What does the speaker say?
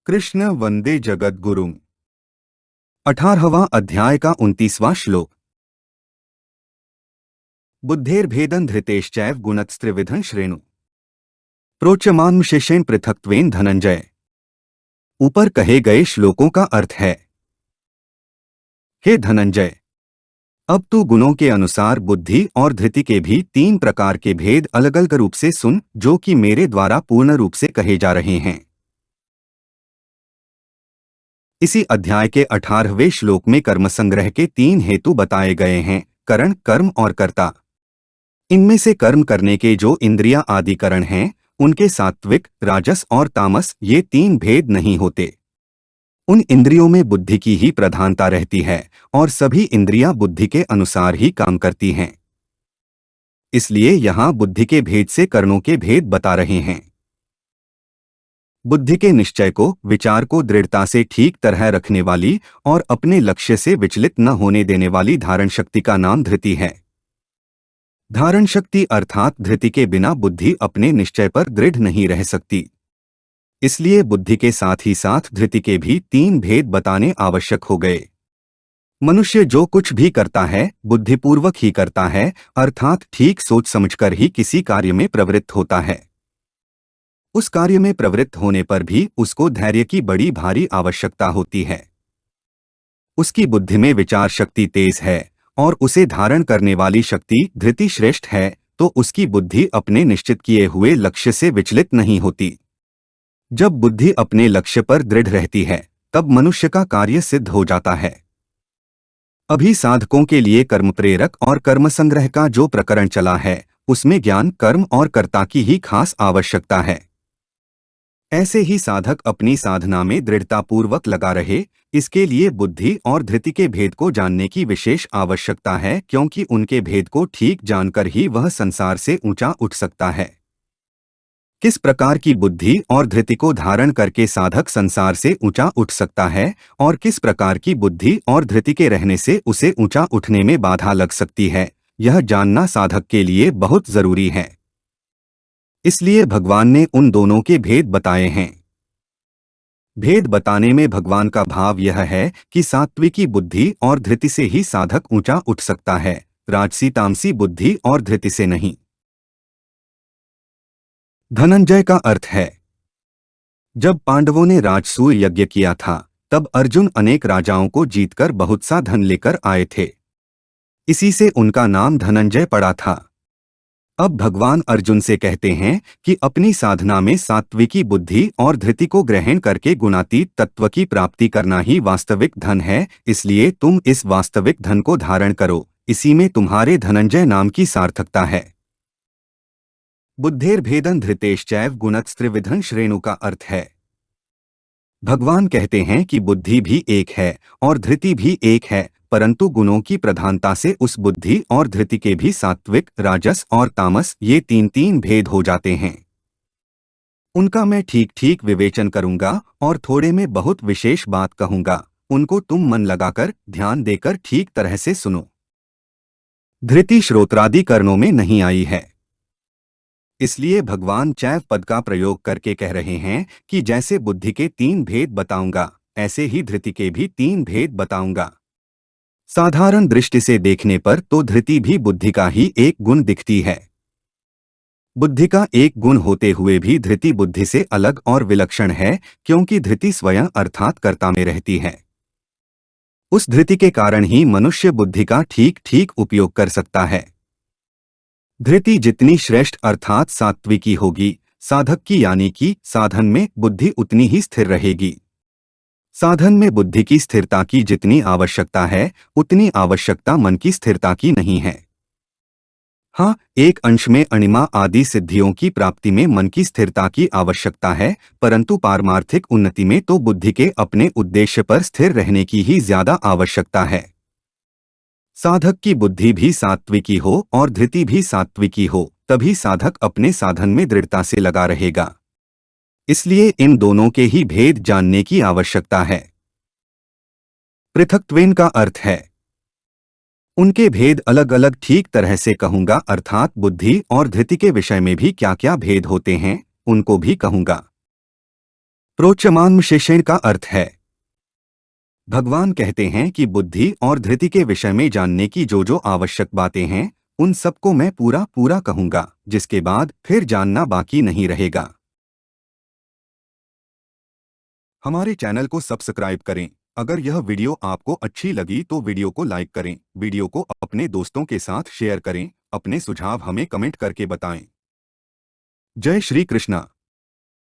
कृष्ण वंदे जगद्गुरुम्। 18वां अध्याय का 29वां श्लोक। बुद्धेर्भेदं धृतेश्चैव गुणत्रस्त्रिविधं श्रेणु प्रोच्यमानं शिष्येन पृथक्त्वेन धनंजय। ऊपर कहे गए श्लोकों का अर्थ है, हे धनंजय, अब तू गुणों के अनुसार बुद्धि और धृति के भी 3 प्रकार के भेद अलग अलग रूप से सुन, जो कि मेरे द्वारा पूर्ण रूप से कहे जा रहे हैं। इसी अध्याय के 18वें श्लोक में कर्म संग्रह के 3 हेतु बताए गए हैं, करण, कर्म और कर्ता। इनमें से कर्म करने के जो इंद्रियां आदि करण हैं, उनके सात्विक, राजस और तामस ये 3 भेद नहीं होते। उन इंद्रियों में बुद्धि की ही प्रधानता रहती है और सभी इंद्रियां बुद्धि के अनुसार ही काम करती हैं। इसलिए यहाँ बुद्धि के भेद से करणों के भेद बता रहे हैं। बुद्धि के निश्चय को, विचार को दृढ़ता से ठीक तरह रखने वाली और अपने लक्ष्य से विचलित न होने देने वाली धारण शक्ति का नाम धृति है। धारण शक्ति अर्थात धृति के बिना बुद्धि अपने निश्चय पर दृढ़ नहीं रह सकती। इसलिए बुद्धि के साथ ही साथ धृति के भी 3 भेद बताने आवश्यक हो गए। मनुष्य जो कुछ भी करता है बुद्धिपूर्वक ही करता है, अर्थात ठीक सोच समझकर ही किसी कार्य में प्रवृत्त होता है। उस कार्य में प्रवृत्त होने पर भी उसको धैर्य की बड़ी भारी आवश्यकता होती है। उसकी बुद्धि में विचार शक्ति तेज है और उसे धारण करने वाली शक्ति धृति श्रेष्ठ है, तो उसकी बुद्धि अपने निश्चित किए हुए लक्ष्य से विचलित नहीं होती। जब बुद्धि अपने लक्ष्य पर दृढ़ रहती है, तब मनुष्य का कार्य सिद्ध हो जाता है। अभी साधकों के लिए कर्म प्रेरक और कर्म संग्रह का जो प्रकरण चला है, उसमें ज्ञान, कर्म और कर्ता की ही खास आवश्यकता है। ऐसे ही साधक अपनी साधना में दृढ़तापूर्वक लगा रहे, इसके लिए बुद्धि और धृति के भेद को जानने की विशेष आवश्यकता है, क्योंकि उनके भेद को ठीक जानकर ही वह संसार से ऊंचा उठ सकता है। किस प्रकार की बुद्धि और धृति को धारण करके साधक संसार से ऊंचा उठ सकता है और किस प्रकार की बुद्धि और धृति के रहने से उसे ऊंचा उठने में बाधा लग सकती है, यह जानना साधक के लिए बहुत जरूरी है। इसलिए भगवान ने उन दोनों के भेद बताए हैं। भेद बताने में भगवान का भाव यह है कि सात्विकी बुद्धि और धृति से ही साधक ऊंचा उठ सकता है, राजसी तामसी बुद्धि और धृति से नहीं। धनंजय का अर्थ है, जब पांडवों ने राजसूय यज्ञ किया था, तब अर्जुन अनेक राजाओं को जीतकर बहुत सा धन लेकर आए थे। इसी से उनका नाम धनंजय पड़ा था। अब भगवान अर्जुन से कहते हैं कि अपनी साधना में सात्विकी बुद्धि और धृति को ग्रहण करके गुणातीत तत्व की प्राप्ति करना ही वास्तविक धन है, इसलिए तुम इस वास्तविक धन को धारण करो, इसी में तुम्हारे धनंजय नाम की सार्थकता है। बुद्धेर्भेदं धृतेश्चैव गुणत्रस्त्रिविधं श्रेणु का अर्थ है, भगवान कहते हैं कि बुद्धि भी एक है और धृति भी एक है, परंतु गुणों की प्रधानता से उस बुद्धि और धृति के भी सात्विक, राजस और तामस ये 3 भेद हो जाते हैं। उनका मैं ठीक ठीक विवेचन करूंगा और थोड़े में बहुत विशेष बात कहूंगा, उनको तुम मन लगाकर ध्यान देकर ठीक तरह से सुनो। धृति श्रोत्रादि कर्णों में नहीं आई है, इसलिए भगवान चैव पद का प्रयोग करके कह रहे हैं कि जैसे बुद्धि के 3 भेद बताऊंगा, ऐसे ही धृति के भी 3 भेद बताऊंगा। साधारण दृष्टि से देखने पर तो धृति भी बुद्धि का ही एक गुण दिखती है। बुद्धि का एक गुण होते हुए भी धृति बुद्धि से अलग और विलक्षण है, क्योंकि धृति स्वयं अर्थात कर्ता में रहती है। उस धृति के कारण ही मनुष्य बुद्धि का ठीक ठीक उपयोग कर सकता है। धृति जितनी श्रेष्ठ अर्थात सात्विकी होगी, साधक की यानी कि साधन में बुद्धि उतनी ही स्थिर रहेगी। साधन में बुद्धि की स्थिरता की जितनी आवश्यकता है, उतनी आवश्यकता मन की स्थिरता की नहीं है। हाँ, एक अंश में अणिमा आदि सिद्धियों की प्राप्ति में मन की स्थिरता की आवश्यकता है, परंतु पारमार्थिक उन्नति में तो बुद्धि के अपने उद्देश्य पर स्थिर रहने की ही ज्यादा आवश्यकता है। साधक की बुद्धि भी सात्विकी हो और धृति भी सात्विकी हो, तभी साधक अपने साधन में दृढ़ता से लगा रहेगा। इसलिए इन दोनों के ही भेद जानने की आवश्यकता है। पृथक्त्वेन का अर्थ है, उनके भेद अलग अलग ठीक तरह से कहूंगा, अर्थात बुद्धि और धृति के विषय में भी क्या क्या भेद होते हैं उनको भी कहूंगा। प्रोचमान्मशेषण का अर्थ है भगवान कहते हैं कि बुद्धि और धृति के विषय में जानने की जो आवश्यक बातें हैं उन सबको मैं पूरा पूरा कहूंगा, जिसके बाद फिर जानना बाकी नहीं रहेगा। हमारे चैनल को सब्सक्राइब करें। अगर यह वीडियो आपको अच्छी लगी तो वीडियो को लाइक करें, वीडियो को अपने दोस्तों के साथ शेयर करें, अपने सुझाव हमें कमेंट करके बताएं। जय श्री कृष्णा।